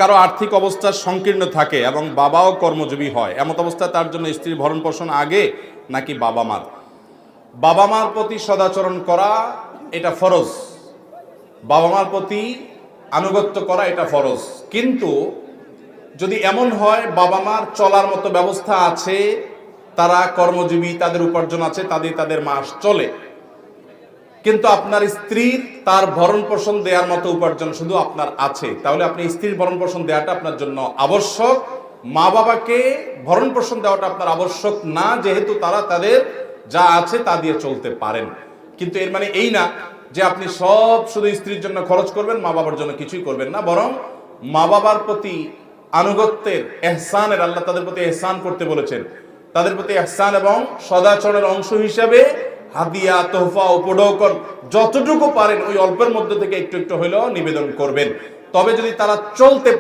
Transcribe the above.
কারো আর্থিক অবস্থা সংকীর্ণ থাকে এবং বাবাও কর্মজীবী হয়, এমত অবস্থায় তার জন্য স্ত্রীর ভরণ পোষণ আগে নাকি বাবা মার? বাবা মার প্রতি সদাচরণ করা এটা ফরজ, বাবা মার প্রতি আনুগত্য করা এটা ফরজ। কিন্তু যদি এমন হয় বাবা মার চলার মতো ব্যবস্থা আছে, তারা কর্মজীবী, তাদের উপার্জন আছে, তাদের মাস চলে, কিন্তু আপনার স্ত্রীর তার ভরণ পোষণ দেওয়ার মতো উপার্জন শুধু আপনার আছে, তাহলে আপনি স্ত্রীর ভরণ পোষণ দেওয়াটা আপনার জন্য আবশ্যক। মা বাবাকে ভরণ পোষণ দেওয়াটা আপনার আবশ্যক না, যেহেতু তারা তাদের যা আছে তা দিয়ে চলতে পারেন। কিন্তু এর মানে এই না যে আপনি সব শুধু স্ত্রীর জন্য খরচ করবেন, মা বাবার জন্য কিছুই করবেন না। বরং মা বাবার প্রতি আনুগত্যের, এহসানের, আল্লাহ তাদের প্রতি এহসান করতে বলেছেন, তাদের প্রতি এহসান এবং সদাচরণের অংশ হিসাবে হাদিয়া, তোহফা, উপঢৌকন যতটুকু পারেন ওই অল্পের মধ্যে থেকে একটু একটু হইলেও নিবেদন করবেন। তবে যদি তারা চলতে